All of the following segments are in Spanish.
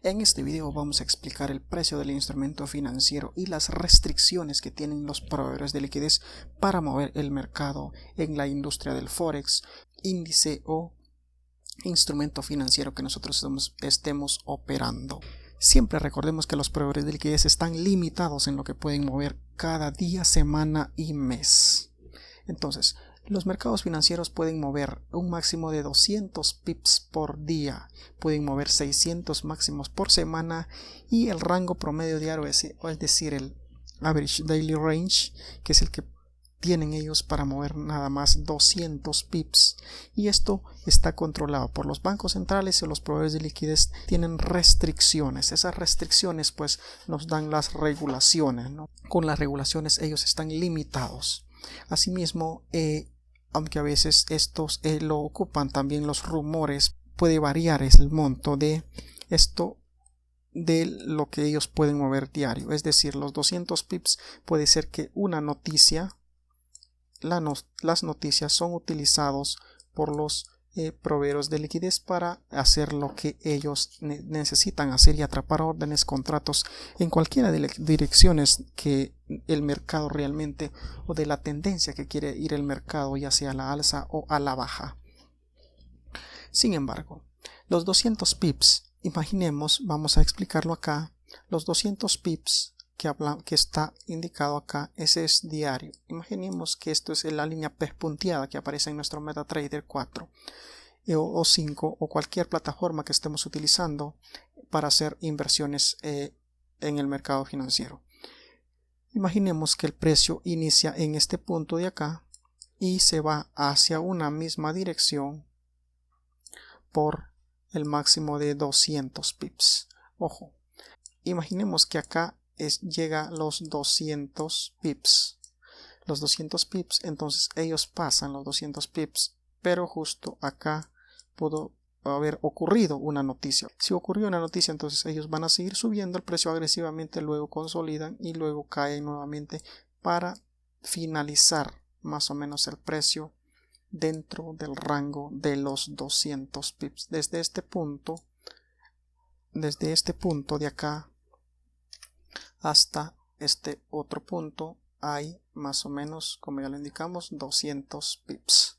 En este video vamos a explicar el precio del instrumento financiero y las restricciones que tienen los proveedores de liquidez para mover el mercado en la industria del Forex, índice o instrumento financiero que nosotros estemos operando. Siempre recordemos que los proveedores de liquidez están limitados en lo que pueden mover cada día, semana y mes. Entonces, los mercados financieros pueden mover un máximo de 200 pips por día, pueden mover 600 máximos por semana y el rango promedio diario, es decir, el average daily range, que es el que tienen ellos para mover nada más 200 pips, y esto está controlado por los bancos centrales y los proveedores de liquidez tienen restricciones. Esas restricciones pues nos dan las regulaciones, ¿no? Con las regulaciones ellos están limitados. Asimismo, aunque a veces estos lo ocupan también los rumores, puede variar el monto de esto de lo que ellos pueden mover diario. Es decir, los 200 pips puede ser que una noticia, las noticias son utilizados por los proveedores de liquidez para hacer lo que ellos necesitan hacer y atrapar órdenes, contratos en cualquiera de las direcciones que el mercado realmente, o de la tendencia que quiere ir el mercado, ya sea a la alza o a la baja. Sin embargo, los 200 pips, imaginemos, vamos a explicarlo acá, los 200 pips que está indicado acá, ese es diario. Imaginemos que esto es la línea pespunteada que aparece en nuestro MetaTrader 4 o 5 o cualquier plataforma que estemos utilizando para hacer inversiones en el mercado financiero. Imaginemos que el precio inicia en este punto de acá y se va hacia una misma dirección por el máximo de 200 pips. Ojo, imaginemos que acá llega los 200 pips. Los 200 pips, entonces ellos pasan los 200 pips, pero justo acá pudo haber ocurrido una noticia. Si ocurrió una noticia, entonces ellos van a seguir subiendo el precio agresivamente, luego consolidan y luego caen nuevamente para finalizar más o menos el precio dentro del rango de los 200 pips. Desde este punto de acá hasta este otro punto hay más o menos, como ya lo indicamos, 200 pips.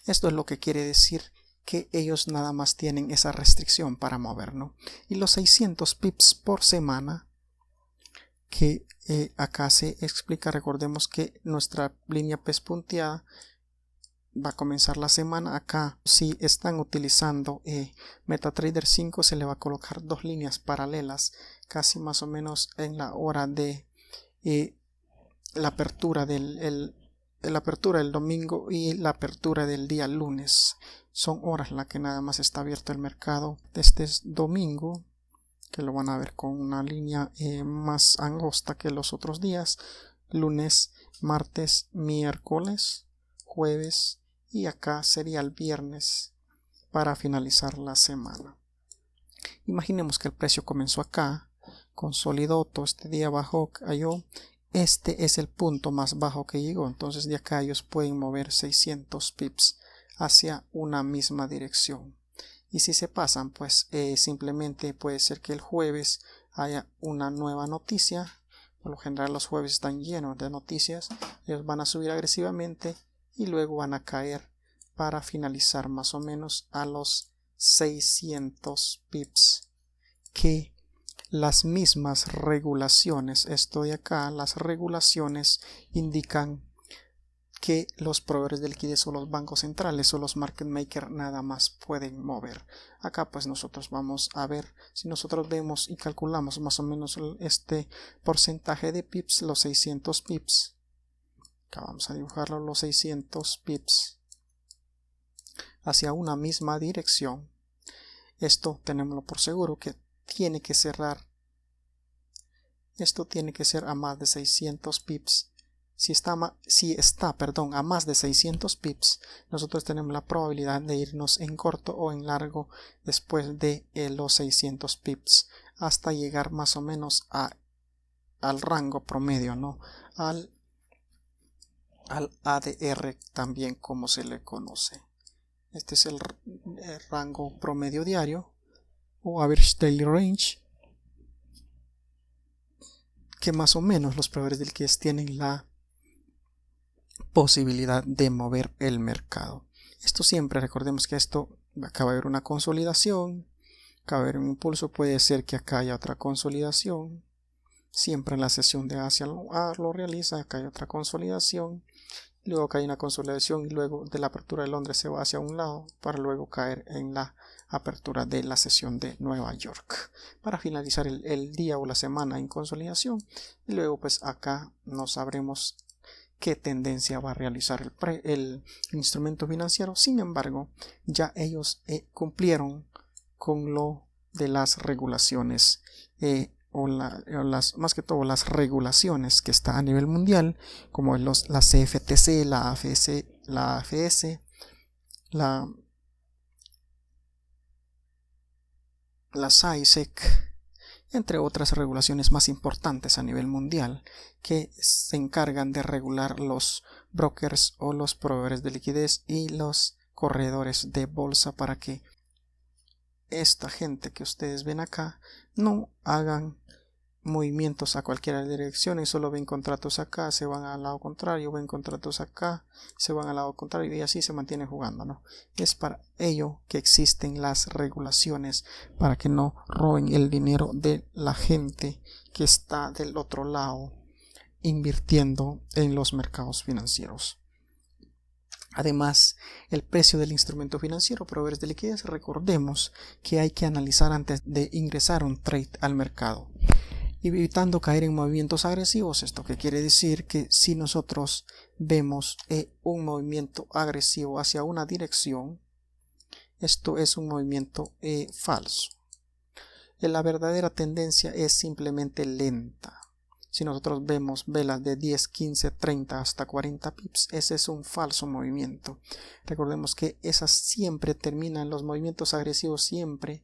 Esto es lo que quiere decir que ellos nada más tienen esa restricción para mover, ¿no? Y los 600 pips por semana que acá se explica, recordemos que nuestra línea pespunteada va a comenzar la semana. Acá, si están utilizando MetaTrader 5, se le va a colocar dos líneas paralelas, casi más o menos en la hora de la apertura del domingo y la apertura del día lunes. Son horas en las que nada más está abierto el mercado. Este es domingo, que lo van a ver con una línea más angosta que los otros días. Lunes, martes, miércoles, jueves y acá sería el viernes para finalizar la semana. Imaginemos que el precio comenzó acá, consolidó todo este día, bajó, cayó. Este es el punto más bajo que llegó, entonces de acá ellos pueden mover 600 pips hacia una misma dirección. Y si se pasan, pues simplemente puede ser que el jueves haya una nueva noticia. Por lo general los jueves están llenos de noticias. Ellos van a subir agresivamente y luego van a caer para finalizar más o menos a los 600 pips, que las mismas regulaciones, esto de acá, las regulaciones indican que los proveedores de liquidez o los bancos centrales o los market makers nada más pueden mover. Acá pues nosotros vamos a ver, si nosotros vemos y calculamos más o menos este porcentaje de pips, los 600 pips, acá vamos a dibujarlo, los 600 pips hacia una misma dirección. Esto tenémoslo por seguro que tiene que cerrar. Esto tiene que ser a más de 600 pips. Si está a más de 600 pips, nosotros tenemos la probabilidad de irnos en corto o en largo después de los 600 pips, hasta llegar más o menos al rango promedio, ¿no? Al ADR también, como se le conoce. Este es el rango promedio diario. o Average Daily Range, que más o menos los proveedores de liquidez tienen la posibilidad de mover el mercado. Esto siempre, recordemos que esto acaba de haber una consolidación, acaba de haber un impulso, puede ser que acá haya otra consolidación, siempre en la sesión de Asia lo realiza, acá hay otra consolidación, luego acá hay una consolidación y luego de la apertura de Londres se va hacia un lado para luego caer en la apertura de la sesión de Nueva York para finalizar el día o la semana en consolidación, y luego pues acá no sabremos qué tendencia va a realizar el instrumento financiero. Sin embargo, ya ellos cumplieron con lo de las regulaciones más que todo las regulaciones que está a nivel mundial, como la CFTC, la AFS, la SISEC, entre otras regulaciones más importantes a nivel mundial que se encargan de regular los brokers o los proveedores de liquidez y los corredores de bolsa, para que esta gente que ustedes ven acá no hagan movimientos a cualquiera dirección y solo ven contratos acá, se van al lado contrario, ven contratos acá, se van al lado contrario y así se mantiene jugando, ¿no? Es para ello que existen las regulaciones, para que no roben el dinero de la gente que está del otro lado invirtiendo en los mercados financieros. Además, el precio del instrumento financiero, proveedores de liquidez, recordemos que hay que analizar antes de ingresar un trade al mercado, evitando caer en movimientos agresivos. Esto que quiere decir que si nosotros vemos un movimiento agresivo hacia una dirección, esto es un movimiento falso. La verdadera tendencia es simplemente lenta. Si nosotros vemos velas de 10, 15, 30 hasta 40 pips, ese es un falso movimiento. Recordemos que esas siempre terminan, los movimientos agresivos siempre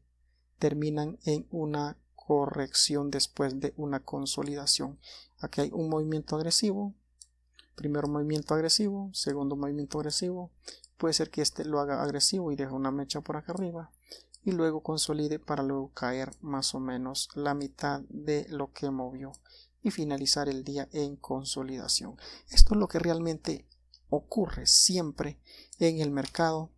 terminan en una corrección después de una consolidación. Aquí hay un movimiento agresivo, primero movimiento agresivo, segundo movimiento agresivo, puede ser que este lo haga agresivo y deje una mecha por acá arriba y luego consolide para luego caer más o menos la mitad de lo que movió y finalizar el día en consolidación. Esto es lo que realmente ocurre siempre en el mercado.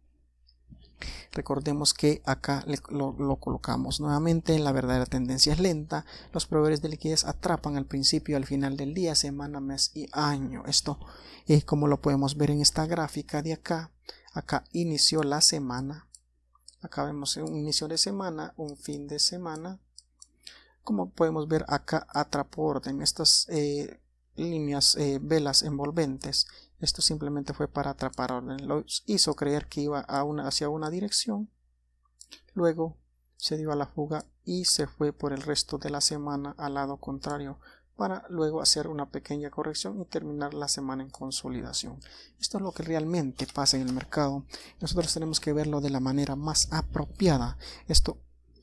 Recordemos que acá lo colocamos nuevamente. La verdadera tendencia es lenta. Los proveedores de liquidez atrapan al principio y al final del día, semana, mes y año. Esto es como lo podemos ver en esta gráfica de acá. Acá inició la semana. Acá vemos un inicio de semana, un fin de semana. Como podemos ver acá atrapó orden. Estas líneas, velas envolventes, esto simplemente fue para atrapar orden, lo hizo creer que iba hacia una dirección, luego se dio a la fuga y se fue por el resto de la semana al lado contrario para luego hacer una pequeña corrección y terminar la semana en consolidación. Esto es lo que realmente pasa en el mercado. Nosotros tenemos que verlo de la manera más apropiada.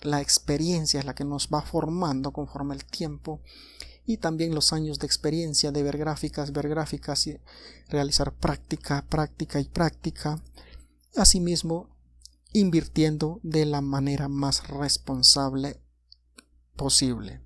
La experiencia es la que nos va formando conforme el tiempo y también los años de experiencia de ver gráficas y realizar práctica. Asimismo, invirtiendo de la manera más responsable posible.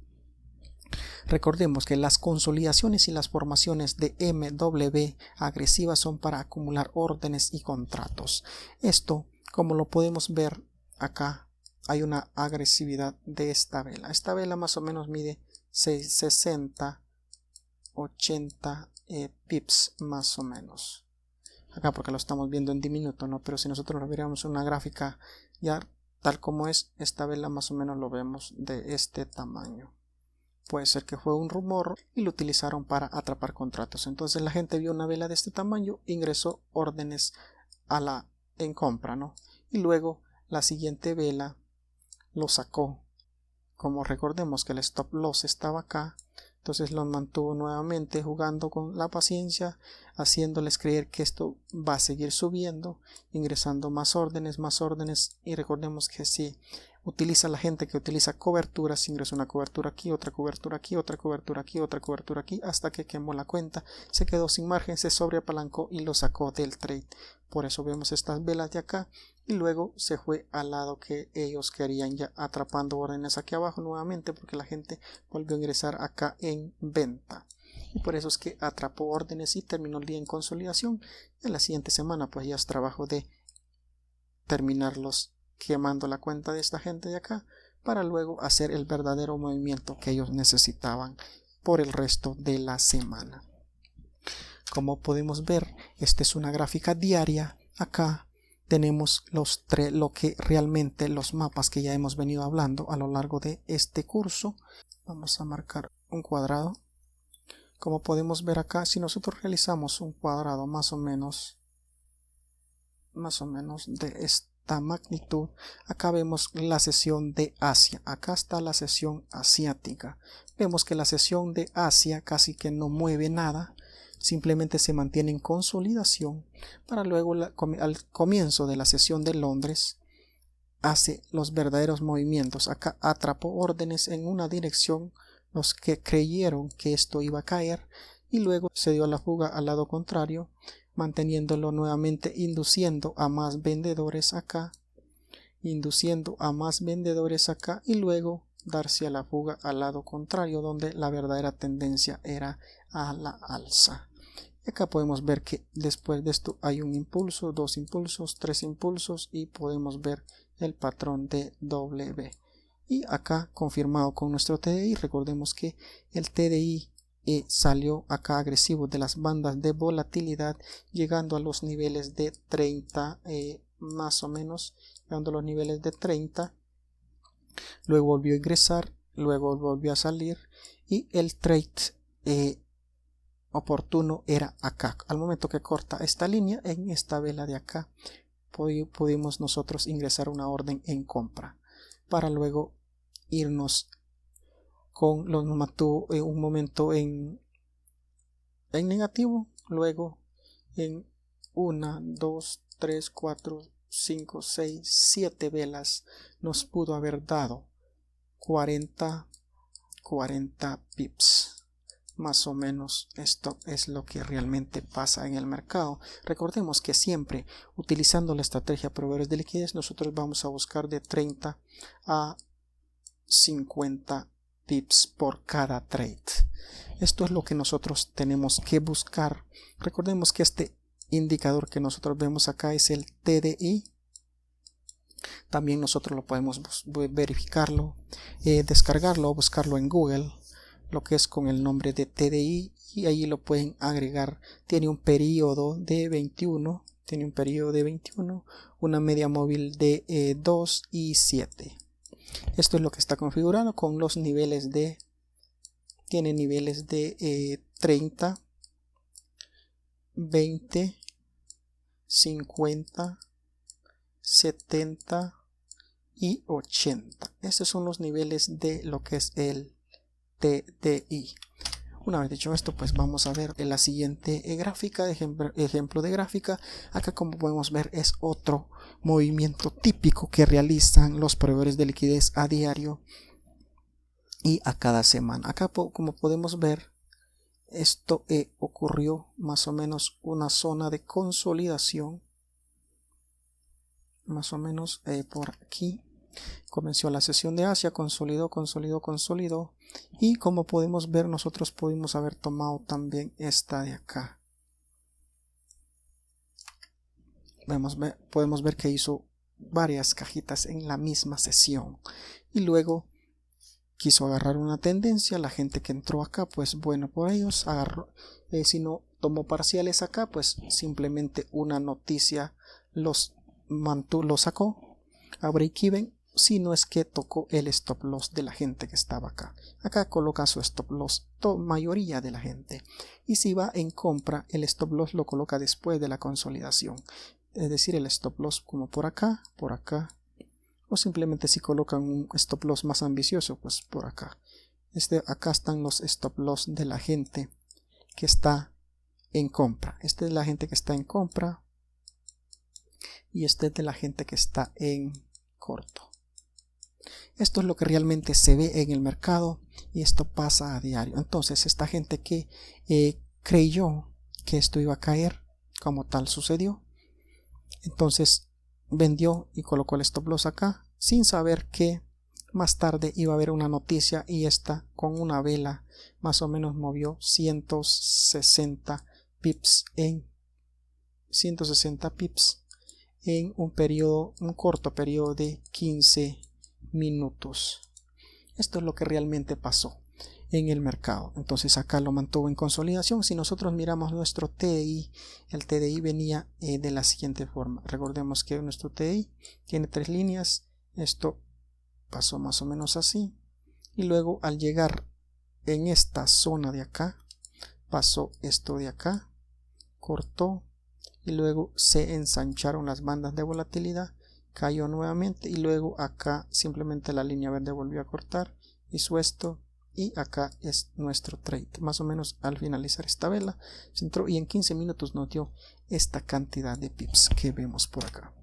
Recordemos que las consolidaciones y las formaciones de MW agresivas son para acumular órdenes y contratos. Esto, como lo podemos ver acá, hay una agresividad de esta vela. Esta vela más o menos mide 60, 80 pips más o menos. Acá porque lo estamos viendo en diminuto, ¿no? Pero si nosotros lo viéramos en una gráfica ya tal como es, esta vela más o menos lo vemos de este tamaño. Puede ser que fue un rumor y lo utilizaron para atrapar contratos. Entonces la gente vio una vela de este tamaño, ingresó órdenes en compra, ¿no? Y luego la siguiente vela lo sacó. Como recordemos que el stop loss estaba acá, entonces lo mantuvo nuevamente jugando con la paciencia, haciéndoles creer que esto va a seguir subiendo, ingresando más órdenes, y recordemos que si utiliza la gente que utiliza coberturas, ingresa una cobertura aquí, otra cobertura aquí, otra cobertura aquí, otra cobertura aquí, hasta que quemó la cuenta, se quedó sin margen, se sobreapalancó y lo sacó del trade. Por eso vemos estas velas de acá y luego se fue al lado que ellos querían, ya atrapando órdenes aquí abajo nuevamente porque la gente volvió a ingresar acá en venta. Y por eso es que atrapó órdenes y terminó el día en consolidación. En la siguiente semana pues ya es trabajo de terminarlos quemando la cuenta de esta gente de acá para luego hacer el verdadero movimiento que ellos necesitaban por el resto de la semana. Como podemos ver, esta es una gráfica diaria. Acá tenemos lo que realmente los mapas que ya hemos venido hablando a lo largo de este curso. Vamos a marcar un cuadrado. Como podemos ver acá, si nosotros realizamos un cuadrado más o menos de esta magnitud, acá vemos la sesión de Asia. Acá está la sesión asiática. Vemos que la sesión de Asia casi que no mueve nada, simplemente se mantiene en consolidación para luego al comienzo de la sesión de Londres hace los verdaderos movimientos. Acá atrapó órdenes en una dirección, los que creyeron que esto iba a caer, y luego se dio la fuga al lado contrario, manteniéndolo nuevamente, induciendo a más vendedores acá, y luego darse a la fuga al lado contrario, donde la verdadera tendencia era a la alza. Y acá podemos ver que después de esto hay un impulso, 2 impulsos, 3 impulsos, y podemos ver el patrón de W. Y acá confirmado con nuestro TDI. Recordemos que el TDI salió acá agresivo de las bandas de volatilidad, llegando a los niveles de 30, más o menos, llegando a los niveles de 30. Luego volvió a ingresar, luego volvió a salir, y el trade oportuno era acá. Al momento que corta esta línea, en esta vela de acá, pudimos nosotros ingresar una orden en compra para luego irnos con los mantuvo un momento en negativo, luego en 1, 2, 3, 4, 5, 6, 7 velas nos pudo haber dado 40 pips. Más o menos esto es lo que realmente pasa en el mercado. Recordemos que siempre utilizando la estrategia proveedores de liquidez, nosotros vamos a buscar de 30 a 50 pips por cada trade. Esto es lo que nosotros tenemos que buscar. Recordemos que este indicador que nosotros vemos acá es el TDI. También nosotros lo podemos verificarlo, descargarlo o buscarlo en Google, lo que es con el nombre de TDI, y ahí lo pueden agregar. Tiene un periodo de 21, una media móvil de 2 y 7. Esto es lo que está configurado con los niveles de, tiene niveles de 30, 20, 50, 70 y 80. Estos son los niveles de lo que es el TDI. Una vez dicho esto, pues vamos a ver en la siguiente gráfica, ejemplo de gráfica. Acá, como podemos ver, es otro movimiento típico que realizan los proveedores de liquidez a diario y a cada semana. Acá, como podemos ver, esto ocurrió más o menos una zona de consolidación, más o menos por aquí. Comenzó la sesión de Asia, consolidó, y como podemos ver, nosotros pudimos haber tomado también esta de acá. Podemos ver que hizo varias cajitas en la misma sesión y luego quiso agarrar una tendencia. La gente que entró acá, pues bueno, por ellos agarró. Si no tomó parciales acá, pues simplemente una noticia los sacó a break-even, si no es que tocó el stop loss de la gente que estaba acá. Acá coloca su stop loss mayoría de la gente, y si va en compra, el stop loss lo coloca después de la consolidación, es decir, el stop loss como por acá, o simplemente si colocan un stop loss más ambicioso, pues por acá. Acá están los stop loss de la gente que está en compra. Esta es la gente que está en compra y este es de la gente que está en corto. Esto es lo que realmente se ve en el mercado y esto pasa a diario. Entonces, esta gente que creyó que esto iba a caer, como tal sucedió, entonces vendió y colocó el stop loss acá sin saber que más tarde iba a haber una noticia, y esta con una vela más o menos movió 160 pips en un corto periodo de 15 minutos. Esto es lo que realmente pasó en el mercado. Entonces acá lo mantuvo en consolidación. Si nosotros miramos nuestro TDI, el TDI venía de la siguiente forma. Recordemos que nuestro TDI tiene 3 líneas. Esto pasó más o menos así, y luego al llegar en esta zona de acá pasó esto de acá, cortó, y luego se ensancharon las bandas de volatilidad, cayó nuevamente, y luego acá simplemente la línea verde volvió a cortar, hizo esto, y acá es nuestro trade. Más o menos al finalizar esta vela se entró, y en 15 minutos nos dio esta cantidad de pips que vemos por acá.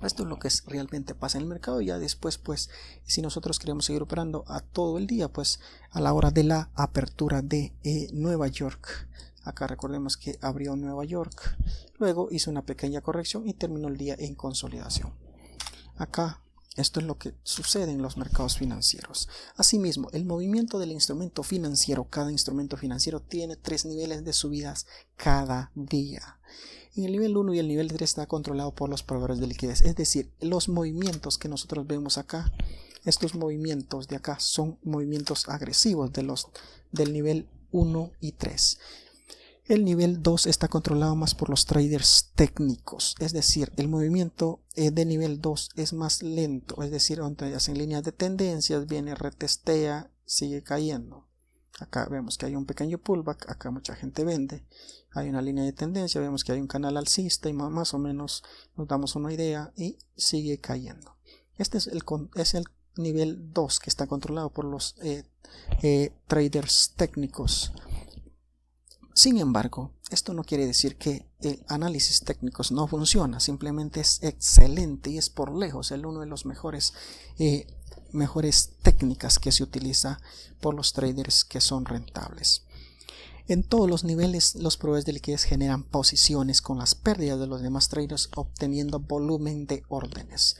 Esto es lo que realmente pasa en el mercado. Ya después, pues, si nosotros queremos seguir operando a todo el día, pues a la hora de la apertura de Nueva York, acá recordemos que abrió Nueva York, luego hizo una pequeña corrección y terminó el día en consolidación. Acá esto es lo que sucede en los mercados financieros. Asimismo, el movimiento del instrumento financiero, cada instrumento financiero tiene 3 niveles de subidas cada día. En el nivel 1 y el nivel 3 está controlado por los proveedores de liquidez. Es decir, los movimientos que nosotros vemos acá, estos movimientos de acá son movimientos agresivos del nivel 1 y 3. El nivel 2 está controlado más por los traders técnicos. Es decir, el movimiento de nivel 2 es más lento. Es decir, donde hacen líneas de tendencias, viene, retestea, sigue cayendo. Acá vemos que hay un pequeño pullback, acá mucha gente vende, hay una línea de tendencia, vemos que hay un canal alcista y más o menos nos damos una idea, y sigue cayendo. Este es el nivel 2 que está controlado por los traders técnicos. Sin embargo, esto no quiere decir que el análisis técnicos no funciona, simplemente es excelente y es por lejos uno de los mejores técnicas que se utiliza por los traders que son rentables. En todos los niveles, los proveedores de liquidez generan posiciones con las pérdidas de los demás traders, obteniendo volumen de órdenes.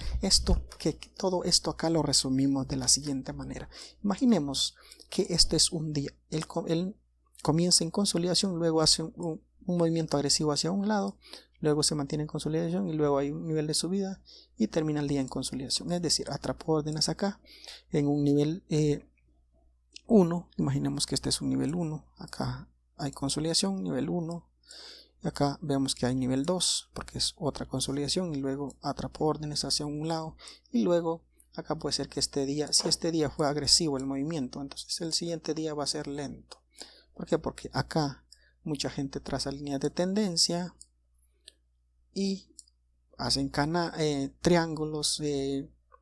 Todo esto acá lo resumimos de la siguiente manera. Imaginemos que este es un día. Él comienza en consolidación, luego hace un movimiento agresivo hacia un lado, luego se mantiene en consolidación y luego hay un nivel de subida y termina el día en consolidación. Es decir, atrapó órdenes acá en un nivel 1. Imaginemos que este es un nivel 1. Acá hay consolidación, nivel 1. Y acá vemos que hay nivel 2 porque es otra consolidación, y luego atrapó órdenes hacia un lado, y luego acá puede ser que si este día fue agresivo el movimiento, entonces el siguiente día va a ser lento. ¿Por qué? Porque acá mucha gente traza líneas de tendencia y hacen triángulos,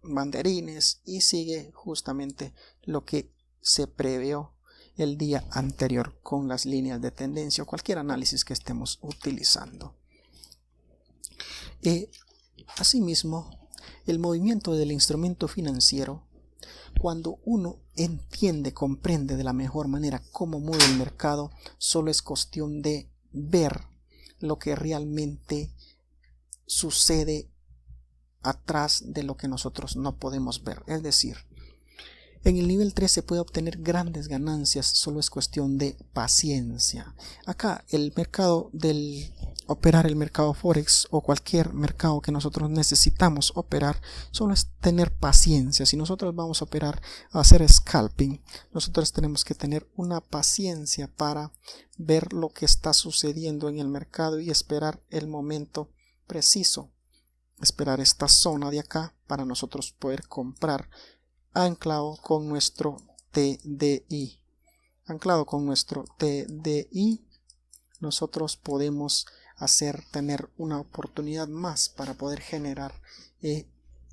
banderines, y sigue justamente lo que se previó el día anterior con las líneas de tendencia o cualquier análisis que estemos utilizando. Asimismo, el movimiento del instrumento financiero, cuando uno comprende de la mejor manera cómo mueve el mercado, solo es cuestión de ver lo que realmente sucede atrás de lo que nosotros no podemos ver. Es decir, en el nivel 3 se puede obtener grandes ganancias, solo es cuestión de paciencia. Acá operar el mercado Forex o cualquier mercado que nosotros necesitamos operar, solo es tener paciencia. Si nosotros vamos a hacer scalping, nosotros tenemos que tener una paciencia para ver lo que está sucediendo en el mercado y esperar el momento preciso, esperar esta zona de acá para nosotros poder comprar anclado con nuestro TDI. Nosotros podemos tener una oportunidad más para poder generar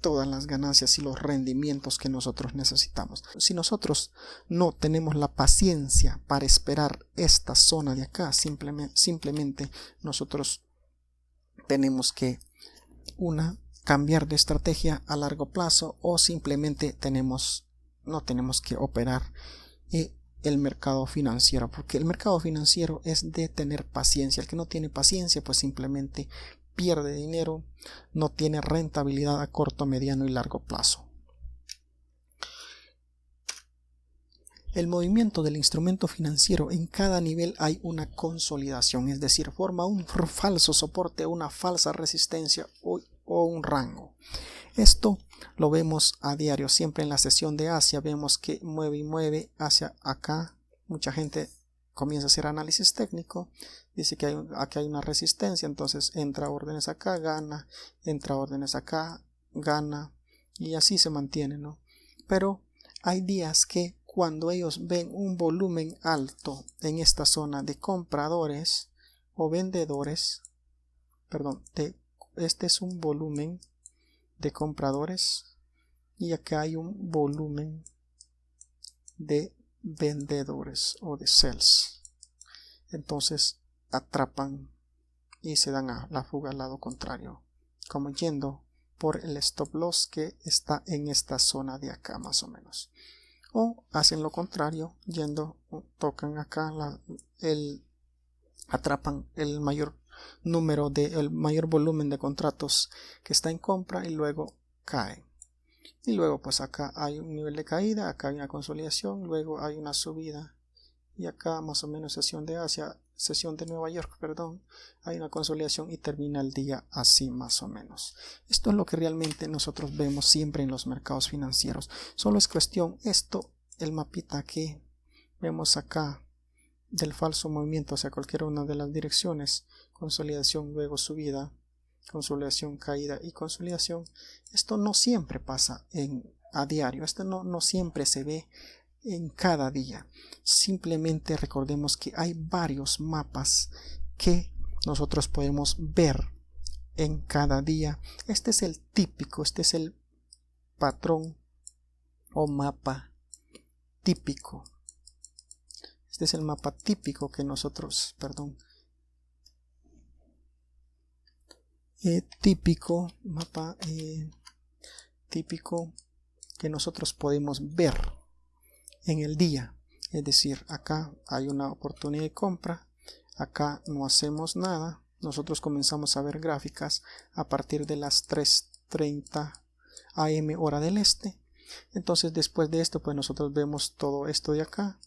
todas las ganancias y los rendimientos que nosotros necesitamos. Si nosotros no tenemos la paciencia para esperar esta zona de acá, simplemente nosotros tenemos que cambiar de estrategia a largo plazo, o simplemente no tenemos que operar el mercado financiero, porque el mercado financiero es de tener paciencia. El que no tiene paciencia, pues simplemente pierde dinero, no tiene rentabilidad a corto, mediano y largo plazo. El movimiento del instrumento financiero, en cada nivel hay una consolidación, es decir, forma un falso soporte, una falsa resistencia o un rango. Esto lo vemos a diario, siempre en la sesión de Asia vemos que mueve y mueve hacia acá. Mucha gente comienza a hacer análisis técnico, dice que aquí hay una resistencia, entonces entra órdenes acá, gana, entra órdenes acá, gana, y así se mantiene, ¿no? Pero hay días que cuando ellos ven un volumen alto en esta zona de compradores o vendedores, este es un volumen de compradores y acá hay un volumen de vendedores o de sells, entonces atrapan y se dan a la fuga al lado contrario, como yendo por el stop loss que está en esta zona de acá más o menos, o hacen lo contrario, tocan acá atrapan el mayor volumen de contratos que está en compra y luego caen. Y luego pues acá hay un nivel de caída, acá hay una consolidación, luego hay una subida y acá más o menos sesión de Nueva York, hay una consolidación y termina el día así más o menos. Esto es lo que realmente nosotros vemos siempre en los mercados financieros. Solo es cuestión el mapita que vemos acá del falso movimiento hacia cualquiera una de las direcciones, consolidación, luego subida, consolidación, caída y consolidación. Esto no siempre pasa a diario, esto no siempre se ve en cada día. Simplemente recordemos que hay varios mapas que nosotros podemos ver en cada día. Este es el típico, este es el patrón o mapa típico. Este es el mapa típico que nosotros, típico que nosotros podemos ver en el día. Es decir, acá hay una oportunidad de compra, acá no hacemos nada, nosotros comenzamos a ver gráficas a partir de las 3:30 am hora del este. Entonces después de esto pues nosotros vemos todo esto de acá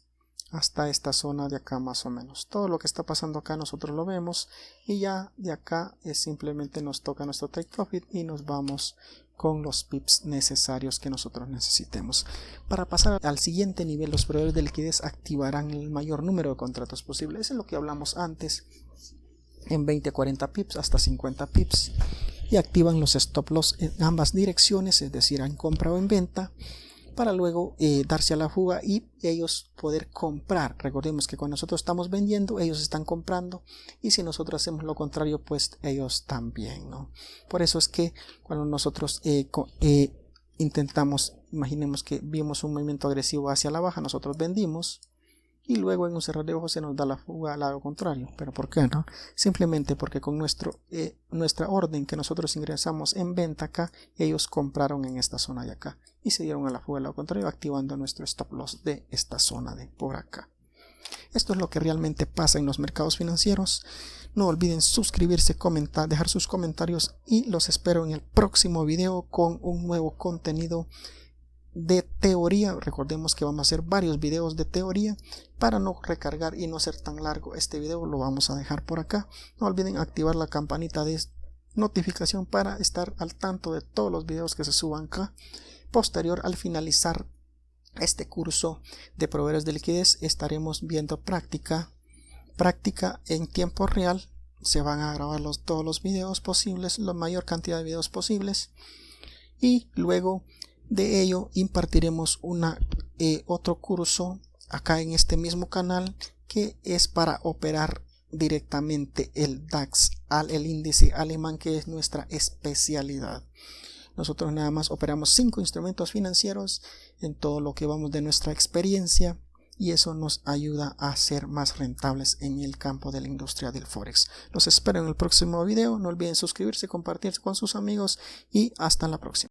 hasta esta zona de acá más o menos. Todo lo que está pasando acá nosotros lo vemos y ya de acá simplemente nos toca nuestro take profit y nos vamos con los pips necesarios que nosotros necesitemos. Para pasar al siguiente nivel, los proveedores de liquidez activarán el mayor número de contratos posible. Eso es lo que hablamos antes, en 20, 40 pips hasta 50 pips, y activan los stop loss en ambas direcciones, es decir, en compra o en venta, para luego darse a la fuga y ellos poder comprar. Recordemos que cuando nosotros estamos vendiendo, ellos están comprando, y si nosotros hacemos lo contrario, pues ellos también, ¿no? Por eso es que cuando nosotros imaginemos que vimos un movimiento agresivo hacia la baja, nosotros vendimos y luego en un cerrar de ojos se nos da la fuga al lado contrario. ¿Pero por qué no? Simplemente porque con nuestra orden que nosotros ingresamos en venta acá, ellos compraron en esta zona de acá y se dieron a la fuga al lado contrario, activando nuestro stop loss de esta zona de por acá. Esto es lo que realmente pasa en los mercados financieros. No olviden suscribirse, comentar, dejar sus comentarios, y los espero en el próximo video con un nuevo contenido de teoría. Recordemos que vamos a hacer varios videos de teoría para no recargar y no ser tan largo. Este video lo vamos a dejar por acá. No olviden activar la campanita de notificación para estar al tanto de todos los videos que se suban acá. Posterior, al finalizar este curso de proveedores de liquidez, estaremos viendo práctica en tiempo real. Se van a grabar todos los videos posibles, la mayor cantidad de videos posibles, y luego de ello impartiremos otro curso acá en este mismo canal, que es para operar directamente el DAX, el índice alemán, que es nuestra especialidad. Nosotros nada más operamos 5 instrumentos financieros en todo lo que vamos de nuestra experiencia, y eso nos ayuda a ser más rentables en el campo de la industria del Forex. Los espero en el próximo video. No olviden suscribirse, compartir con sus amigos, y hasta la próxima.